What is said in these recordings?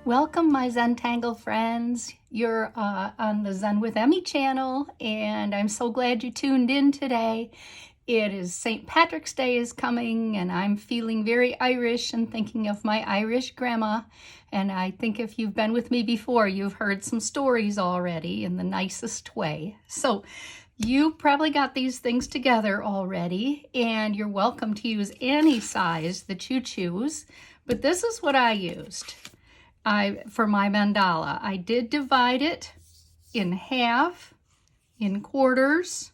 Welcome, my Zentangle friends. You're on the Zen with Emmy channel, and I'm so glad you tuned in today. It is St. Patrick's Day is coming, and I'm feeling very Irish and thinking of my Irish grandma. And I think if you've been with me before, you've heard some stories already in the nicest way. So you probably got these things together already, and you're welcome to use any size that you choose. But this is what I used. For my mandala, I did divide it in half, in quarters,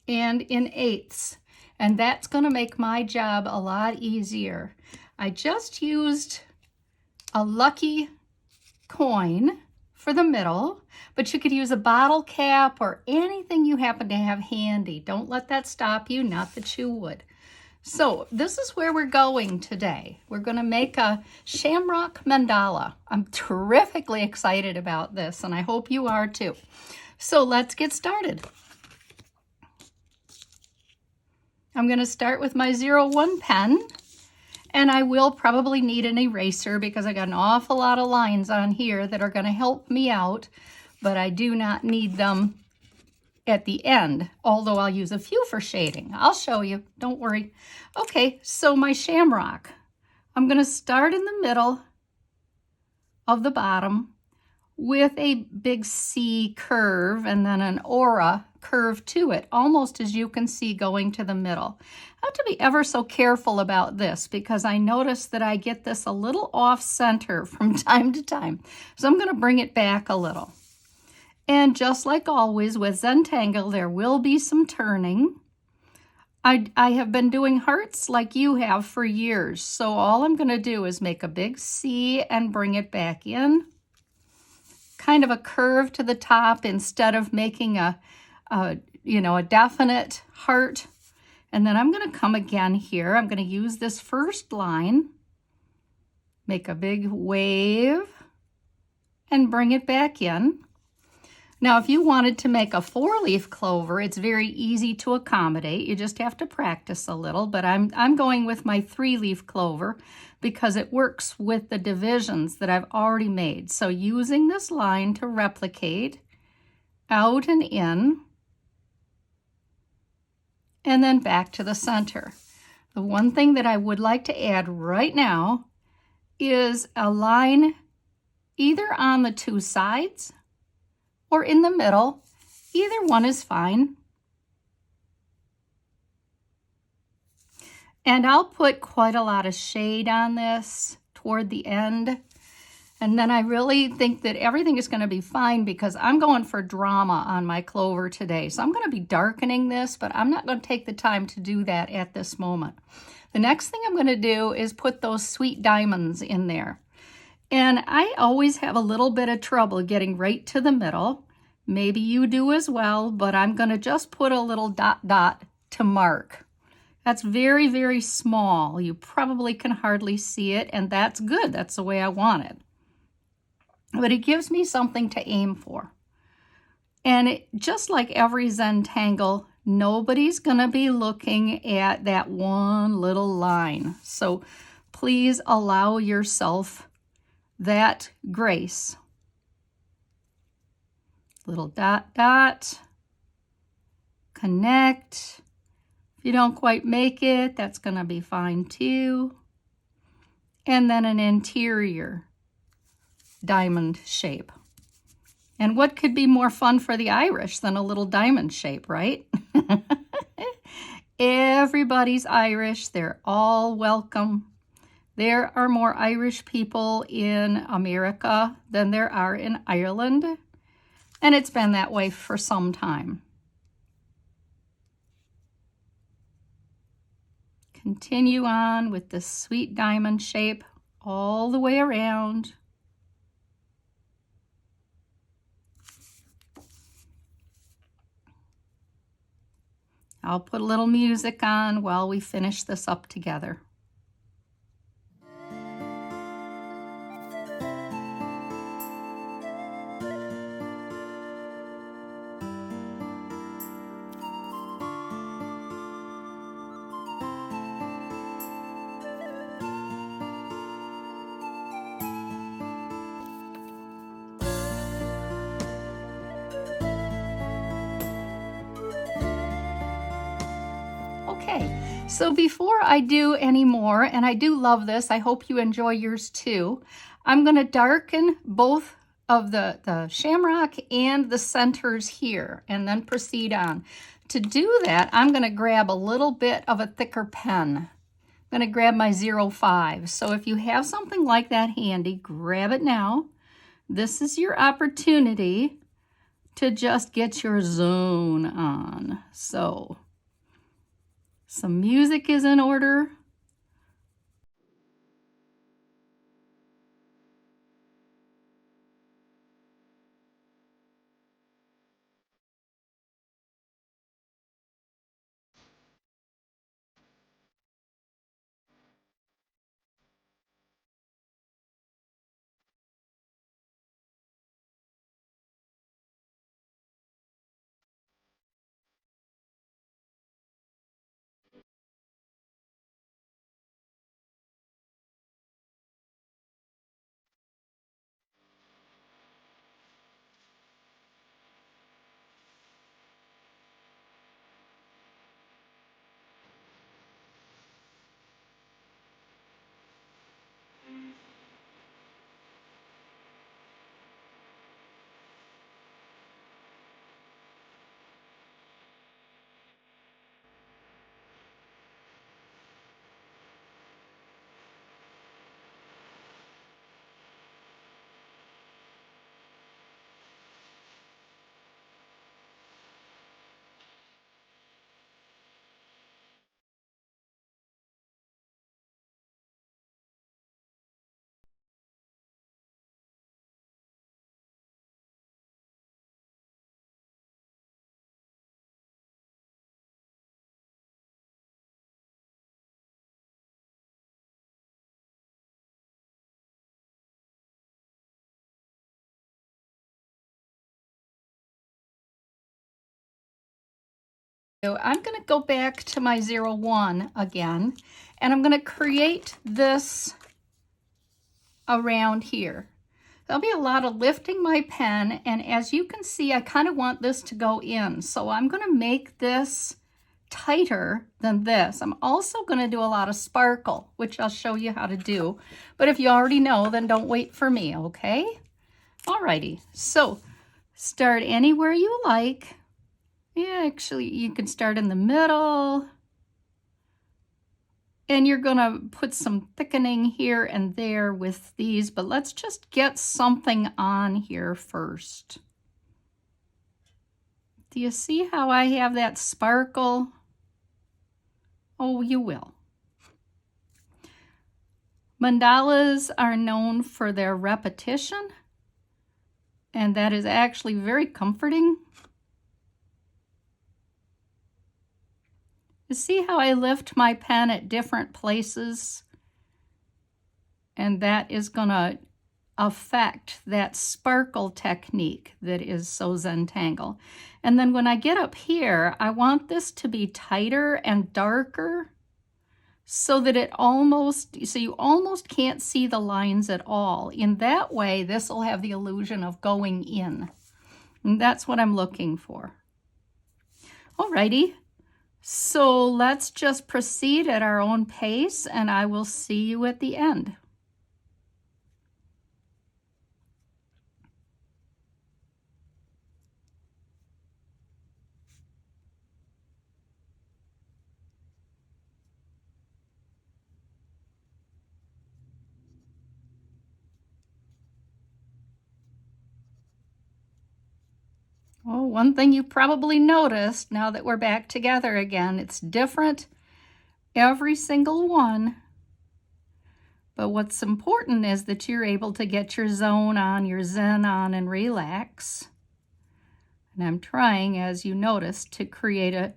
and in eighths. And that's going to make my job a lot easier. I just used a lucky coin for the middle, but you could use a bottle cap or anything you happen to have handy. Don't let that stop you, not that you would. So this is where we're going today. We're going to make a Shamrock Mandala. I'm terrifically excited about this, and I hope you are too. So let's get started. I'm going to start with my 01 pen, and I will probably need an eraser because I got an awful lot of lines on here that are going to help me out, but I do not need them at the end, although I'll use a few for shading. I'll show you, don't worry. Okay, so my shamrock. I'm going to start in the middle of the bottom with a big C curve and then an aura curve to it, almost as you can see going to the middle. I have to be ever so careful about this because I notice that I get this a little off center from time to time. So I'm going to bring it back a little. And just like always with Zentangle, there will be some turning. I have been doing hearts like you have for years. So all I'm going to do is make a big C and bring it back in. Kind of a curve to the top instead of making a definite heart. And then I'm going to come again here. I'm going to use this first line, make a big wave, and bring it back in. Now, if you wanted to make a 4-leaf clover, it's very easy to accommodate. You just have to practice a little, but I'm going with my 3-leaf clover because it works with the divisions that I've already made. So using this line to replicate out and in, and then back to the center. The one thing that I would like to add right now is a line either on the two sides or in the middle. Either one is fine. And I'll put quite a lot of shade on this toward the end. And then I really think that everything is going to be fine because I'm going for drama on my clover today. So I'm going to be darkening this, but I'm not going to take the time to do that at this moment. The next thing I'm going to do is put those sweet diamonds in there. And I always have a little bit of trouble getting right to the middle. Maybe you do as well, but I'm going to just put a little dot dot to mark. That's very, very small. You probably can hardly see it, and that's good. That's the way I want it. But it gives me something to aim for. And just like every Zentangle, nobody's going to be looking at that one little line. So please allow yourself that grace. Little dot, dot, connect. If you don't quite make it, that's going to be fine too. And then an interior diamond shape. And what could be more fun for the Irish than a little diamond shape, right? Everybody's Irish. They're all welcome. There are more Irish people in America than there are in Ireland. And it's been that way for some time. Continue on with this sweet diamond shape all the way around. I'll put a little music on while we finish this up together. So before I do any more, and I do love this, I hope you enjoy yours too, I'm going to darken both of the shamrock and the centers here and then proceed on. To do that, I'm going to grab a little bit of a thicker pen. I'm going to grab my 05. So if you have something like that handy, grab it now. This is your opportunity to just get your zone on. So some music is in order. So I'm going to go back to my 01 again, and I'm going to create this around here. There'll be a lot of lifting my pen, and as you can see, I kind of want this to go in. So I'm going to make this tighter than this. I'm also going to do a lot of sparkle, which I'll show you how to do. But if you already know, then don't wait for me, okay? Alrighty, so start anywhere you like. Yeah, actually, you can start in the middle. And you're going to put some thickening here and there with these, but let's just get something on here first. Do you see how I have that sparkle? Oh, you will. Mandalas are known for their repetition, and that is actually very comforting. You see how I lift my pen at different places? And that is going to affect that sparkle technique that is so Zentangle. And then when I get up here, I want this to be tighter and darker so that you almost can't see the lines at all. In that way, this will have the illusion of going in. And that's what I'm looking for. Alrighty. So let's just proceed at our own pace, and I will see you at the end. Oh, one thing you probably noticed now that we're back together again, it's different every single one. But what's important is that you're able to get your zone on, your zen on, and relax. And I'm trying, as you noticed, to create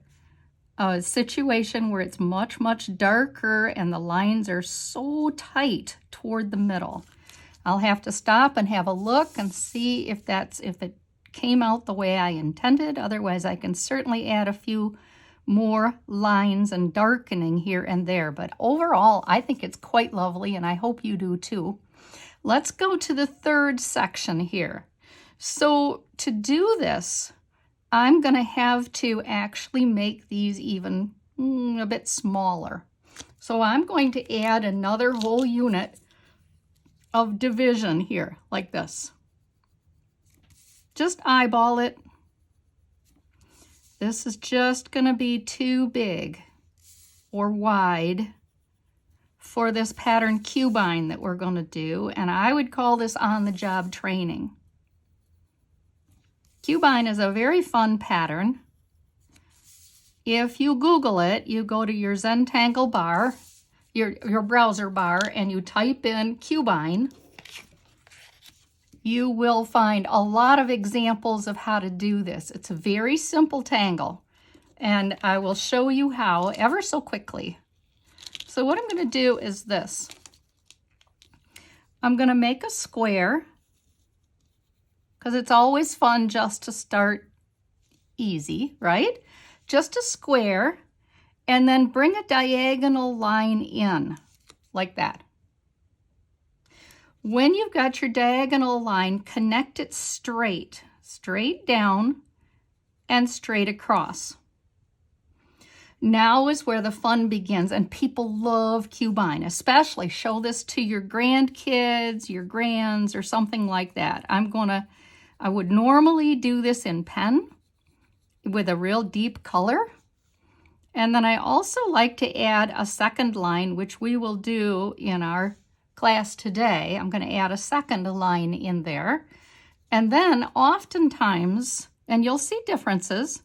a situation where it's much, much darker and the lines are so tight toward the middle. I'll have to stop and have a look and see if it came out the way I intended. Otherwise, I can certainly add a few more lines and darkening here and there. But overall, I think it's quite lovely, and I hope you do too. Let's go to the third section here. So to do this, I'm going to have to actually make these even a bit smaller. So I'm going to add another whole unit of division here, like this. Just eyeball it. This is just going to be too big or wide for this pattern cubine that we're going to do, and I would call this on-the-job training. Cubine is a very fun pattern. If you Google it, you go to your Zentangle bar, your browser bar, and you type in cubine, you will find a lot of examples of how to do this. It's a very simple tangle, and I will show you how ever so quickly. So what I'm going to do is this. I'm going to make a square, because it's always fun just to start easy, right? Just a square, and then bring a diagonal line in, like that. When you've got your diagonal line, connect it straight down and straight across. Now is where the fun begins, and people love cubine, especially show this to your grandkids, your grands, or something like that. I would normally do this in pen with a real deep color. And then I also like to add a second line, which we will do in our class today. I'm going to add a second line in there. And then oftentimes, and you'll see differences,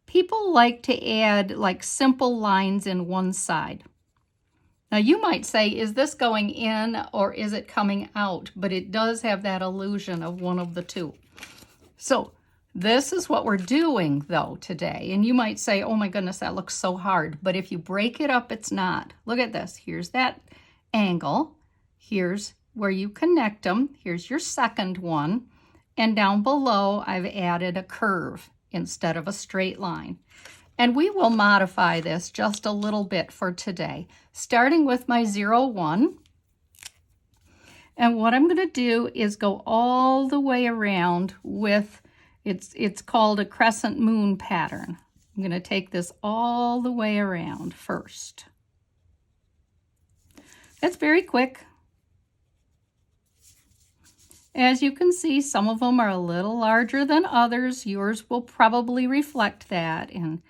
people like to add like simple lines in one side. Now you might say, is this going in or is it coming out? But it does have that illusion of one of the two. So this is what we're doing though today. And you might say, oh my goodness, that looks so hard. But if you break it up, it's not. Look at this. Here's that angle. Here's where you connect them. Here's your second one. And down below, I've added a curve instead of a straight line. And we will modify this just a little bit for today, starting with my 0, 1. And what I'm going to do is go all the way around with, it's called a crescent moon pattern. I'm going to take this all the way around first. It's very quick. As you can see, some of them are a little larger than others. Yours will probably reflect that. And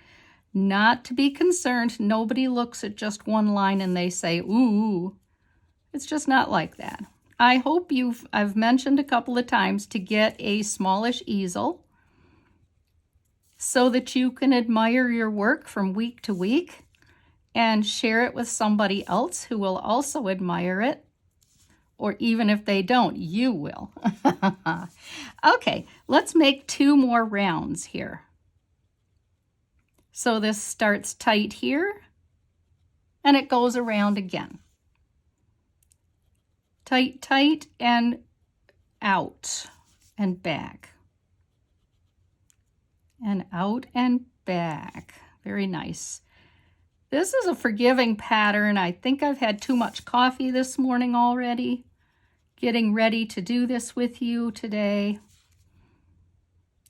not to be concerned, nobody looks at just one line and they say, ooh, it's just not like that. I hope I've mentioned a couple of times to get a smallish easel so that you can admire your work from week to week and share it with somebody else who will also admire it. Or even if they don't, you will. Okay, let's make 2 more rounds here. So this starts tight here, and it goes around again. Tight, tight, and out and back. And out and back. Very nice. This is a forgiving pattern. I think I've had too much coffee this morning already. Getting ready to do this with you today.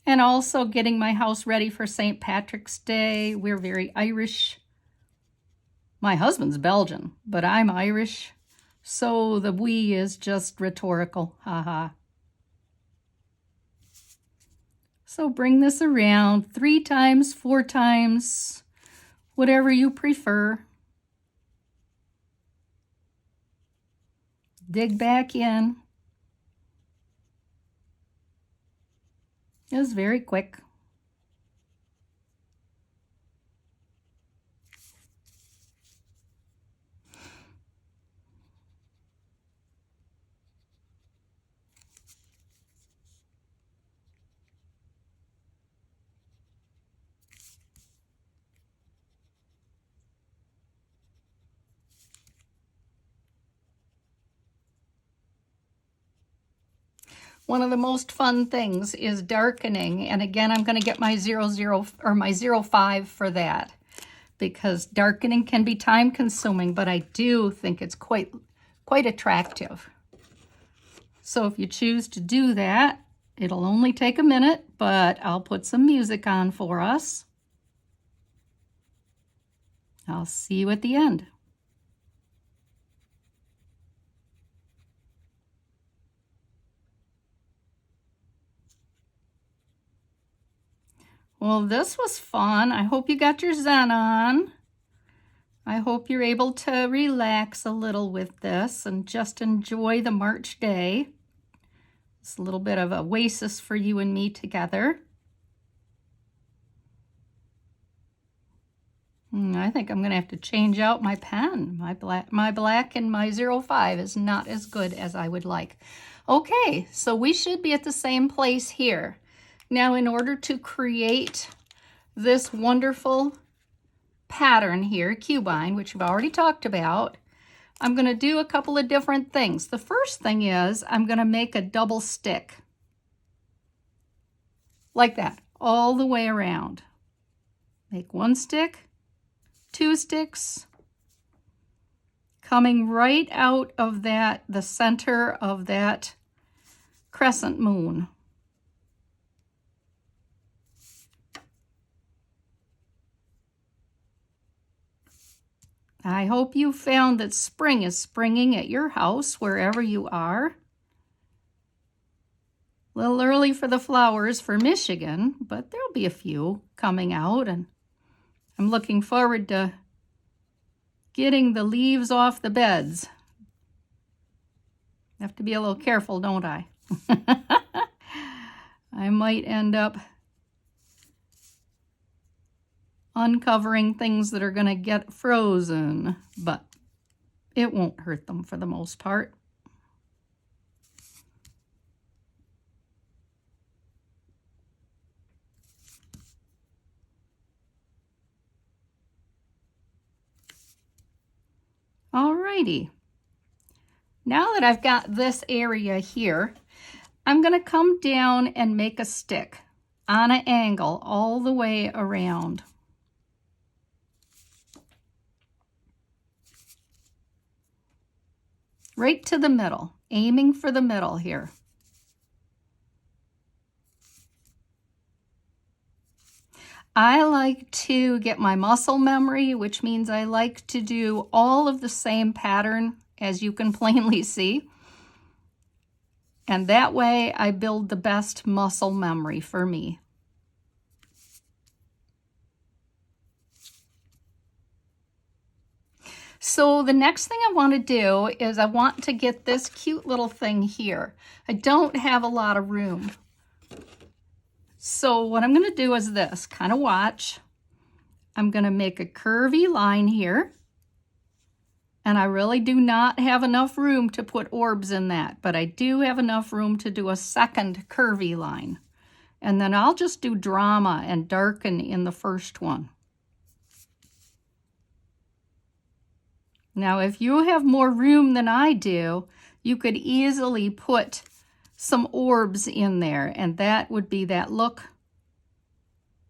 And also getting my house ready for St. Patrick's Day. We're very Irish. My husband's Belgian, but I'm Irish. So the we is just rhetorical. Haha. So bring this around 3 times, 4 times, whatever you prefer. Dig back in. It was very quick. One of the most fun things is darkening. And again, I'm going to get my 00 or my 05 for that, because darkening can be time consuming, but I do think it's quite attractive. So if you choose to do that, it'll only take a minute, but I'll put some music on for us. I'll see you at the end. Well, this was fun. I hope you got your Zen on. I hope you're able to relax a little with this and just enjoy the March day. It's a little bit of a oasis for you and me together. I think I'm going to have to change out my pen. My black and my 05 is not as good as I would like. Okay, so we should be at the same place here. Now, in order to create this wonderful pattern here, cubine, which we've already talked about, I'm going to do a couple of different things. The first thing is I'm going to make a double stick like that all the way around. Make one stick, two sticks, coming right out of that, the center of that crescent moon. I hope you found that spring is springing at your house, wherever you are. A little early for the flowers for Michigan, but there'll be a few coming out, and I'm looking forward to getting the leaves off the beds. I have to be a little careful, don't I? I might end up uncovering things that are going to get frozen, but it won't hurt them for the most part. Alrighty. Now that I've got this area here, I'm going to come down and make a stick on an angle all the way around. Right to the middle, aiming for the middle here. I like to get my muscle memory, which means I like to do all of the same pattern, as you can plainly see. And that way I build the best muscle memory for me. So the next thing I want to do is I want to get this cute little thing here. I don't have a lot of room. So what I'm going to do is this, kind of watch. I'm going to make a curvy line here. And I really do not have enough room to put orbs in that, but I do have enough room to do a second curvy line. And then I'll just do drama and darken in the first one. Now, if you have more room than I do, you could easily put some orbs in there, and that would be that look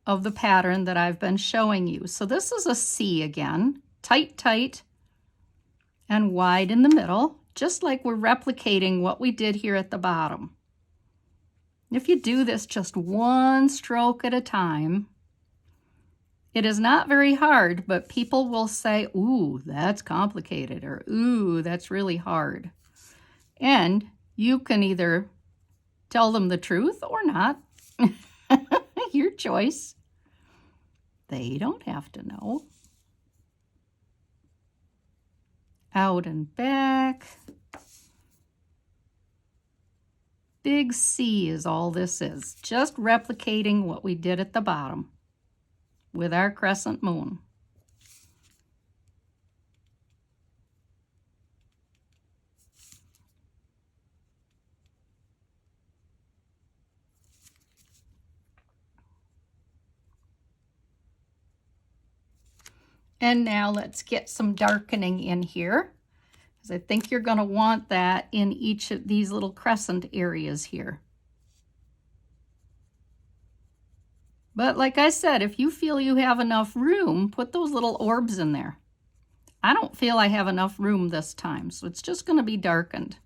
of the pattern that I've been showing you. So this is a C again, tight, tight, and wide in the middle, just like we're replicating what we did here at the bottom. If you do this just one stroke at a time, it is not very hard, but people will say, ooh, that's complicated, or ooh, that's really hard. And you can either tell them the truth or not. Your choice. They don't have to know. Out and back. Big C is all this is. Just replicating what we did at the bottom with our crescent moon. And now let's get some darkening in here, because I think you're going to want that in each of these little crescent areas here. But like I said, if you feel you have enough room, put those little orbs in there. I don't feel I have enough room this time, so it's just going to be darkened.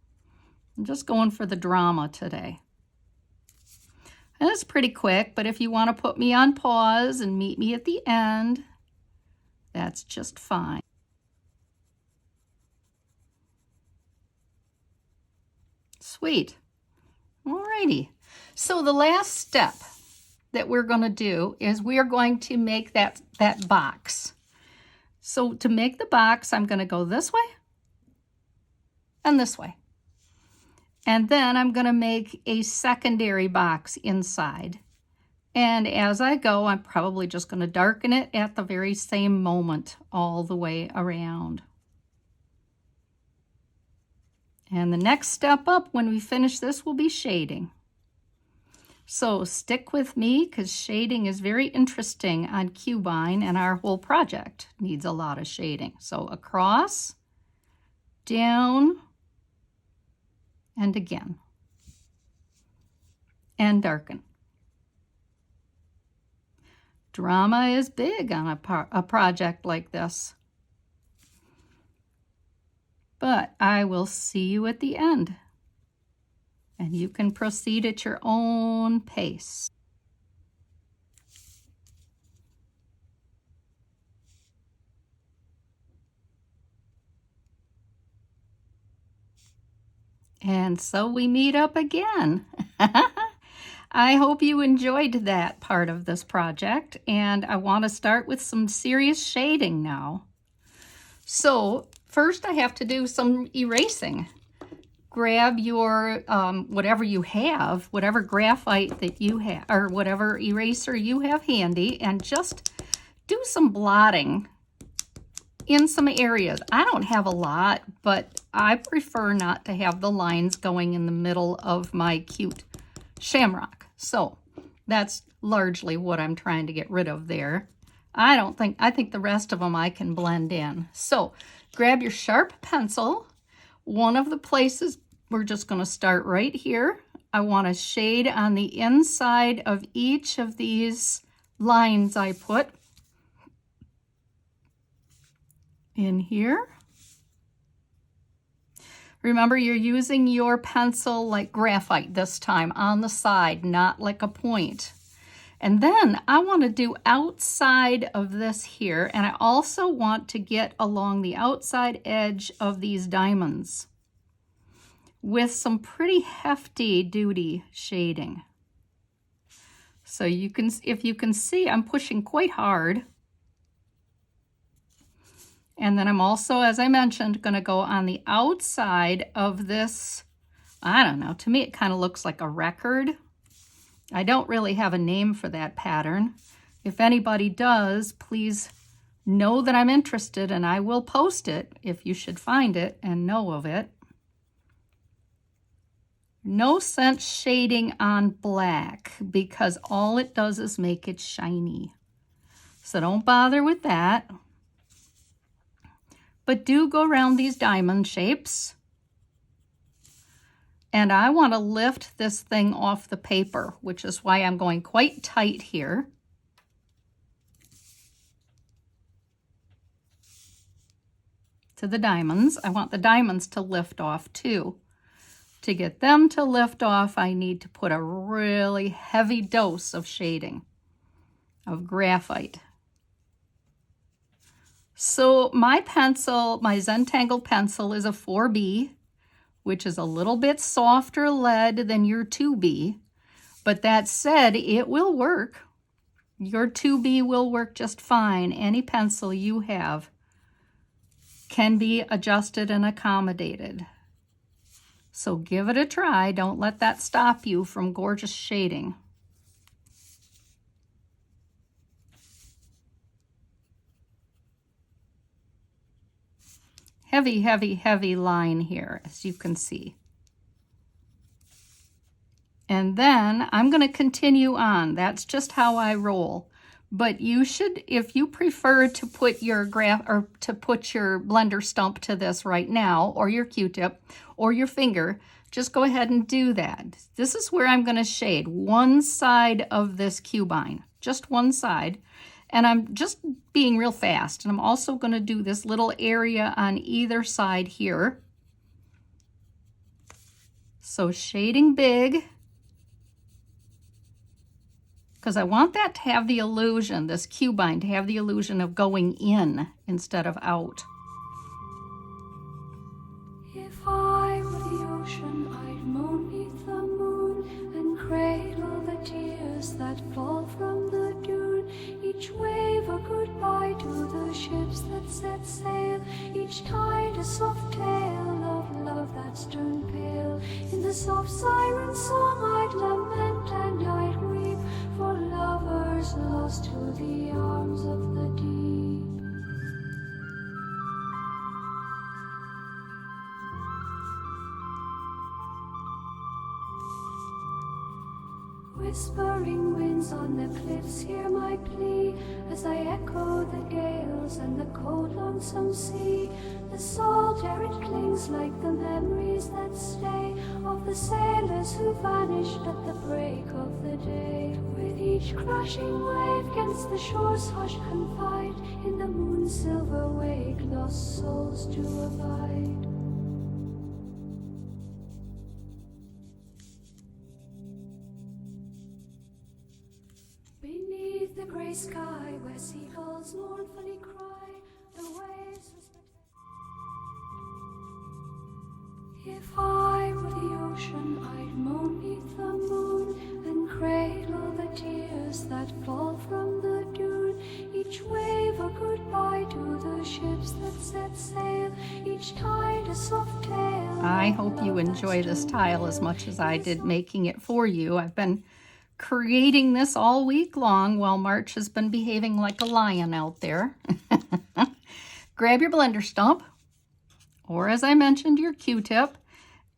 I'm just going for the drama today. And it's pretty quick, but if you want to put me on pause and meet me at the end, That's just fine. Sweet. Alrighty. So the last step that we're going to do is we are going to make that box. So to make the box, I'm going to go this way and this way. And then I'm going to make a secondary box inside. And as I go, I'm probably just going to darken it at the very same moment all the way around. And the next step up when we finish this will be shading. So stick with me because shading is very interesting on cubine, and our whole project needs a lot of shading. So across, down, and again, and darken. Drama is big on a project like this. But I will see you at the end. And you can proceed at your own pace. And so we meet up again. I hope you enjoyed that part of this project, and I want to start with some serious shading now. So first I have to do some erasing. Grab your whatever you have, whatever graphite that you have, or whatever eraser you have handy, and just do some blotting in some areas. I don't have a lot, but I prefer not to have the lines going in the middle of my cute shamrock. So that's largely what I'm trying to get rid of there. I think the rest of them I can blend in. So grab your sharp pencil. One of the places we're just going to start right here. I want to shade on the inside of each of these lines I put in here. Remember, you're using your pencil like graphite this time on the side, not like a point. And then I want to do outside of this here, and I also want to get along the outside edge of these diamonds with some pretty hefty duty shading. So you can, if you can see, I'm pushing quite hard. And then I'm also, as I mentioned, going to go on the outside of this. I don't know, to me it kind of looks like a record. I don't really have a name for that pattern. If anybody does, please know that I'm interested and I will post it if you should find it and know of it. No sense shading on black because all it does is make it shiny. So don't bother with that. But do go around these diamond shapes. And I want to lift this thing off the paper, which is why I'm going quite tight here. To the diamonds. I want the diamonds to lift off too. To get them to lift off, I need to put a really heavy dose of shading, of graphite. So my pencil, my Zentangle pencil is a 4B, which is a little bit softer lead than your 2B. But that said, it will work. Your 2B will work just fine. Any pencil you have can be adjusted and accommodated. So give it a try. Don't let that stop you from gorgeous shading. Heavy, heavy, heavy line here, as you can see. And then I'm going to continue on. That's just how I roll. But you should, if you prefer to put your to put your blender stump to this right now, or your Q-tip, or your finger, just go ahead and do that. This is where I'm going to shade one side of this cubine, just one side. And I'm just being real fast. And I'm also going to do this little area on either side here. So shading big. because I want that to have the illusion, this cubine, to have the illusion of going in instead of out. If I were the ocean, I'd moan beneath the moon and cradle the tears that fall from the dune. Each wave a goodbye to the ships that set sail, each tide a soft tale of love that's turned pale. In the soft siren song I'd lament and I'd weep for lovers lost to the arms of the deep. Whispering winds on the cliffs hear my plea as I echo the gales and the cold lonesome sea. The salt air it clings like the memories that stay of the sailors who vanished at the break of the day. With each crashing wave against the shore's hush confide, in the moon's silver wake lost souls do abide. Beneath the grey sky where seagulls mournfully cry, the waves whisper. If I were the ocean, I'd moan beneath the moon and cradle the tears that fall from the dune. Each wave a goodbye to the ships that set sail, each tide a soft tale. I hope you enjoy this tile as much as I did making it for you. I've been creating this all week long while March has been behaving like a lion out there. Grab your blender stump, or as I mentioned, your Q-tip.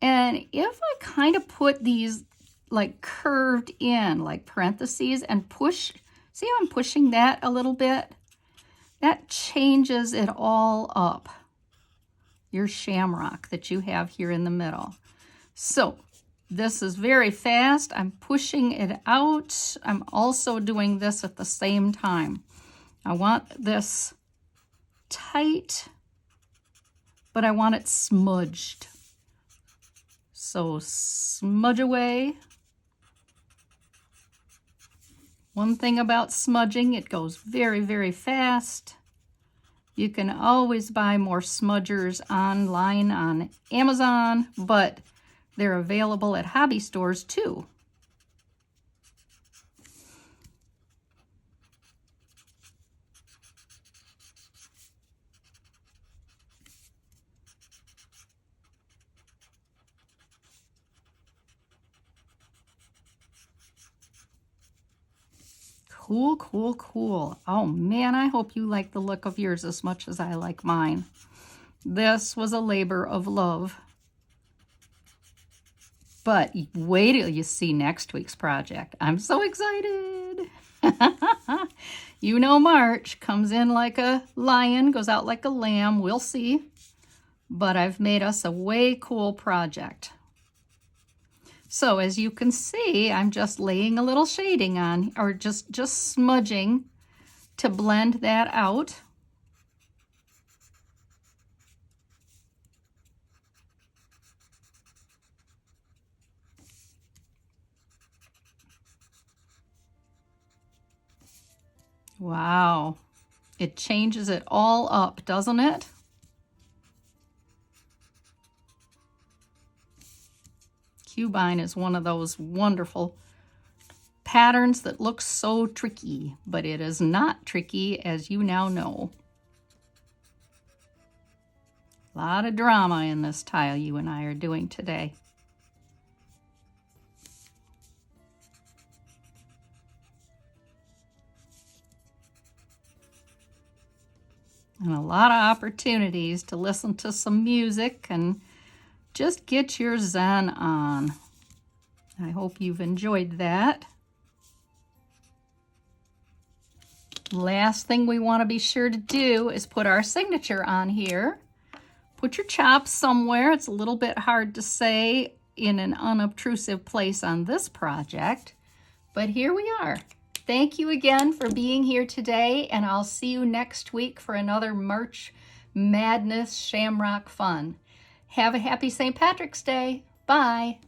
And if I kind of put these like curved in, like parentheses, and push, see how I'm pushing that a little bit? That changes it all up, your shamrock that you have here in the middle. So this is very fast. I'm pushing it out. I'm also doing this at the same time. I want this tight, but I want it smudged. So smudge away. One thing about smudging, it goes very, very fast. You can always buy more smudgers online on Amazon, but they're available at hobby stores too. Cool, cool, cool. Oh man, I hope you like the look of yours as much as I like mine. This was a labor of love. But wait till you see next week's project. I'm so excited. You know March comes in like a lion, goes out like a lamb. We'll see. But I've made us a way cool project. So as you can see, I'm just laying a little shading on, or just smudging to blend that out. Wow, it changes it all up, doesn't it? Cubine is one of those wonderful patterns that looks so tricky, but it is not tricky, as you now know. A lot of drama in this tile you and I are doing today. And a lot of opportunities to listen to some music and just get your zen on. I hope you've enjoyed that. Last thing we want to be sure to do is put our signature on here. Put your chops somewhere. It's a little bit hard to say in an unobtrusive place on this project, but here we are. Thank you again for being here today, and I'll see you next week for another March Madness Shamrock fun. Have a happy St. Patrick's Day. Bye.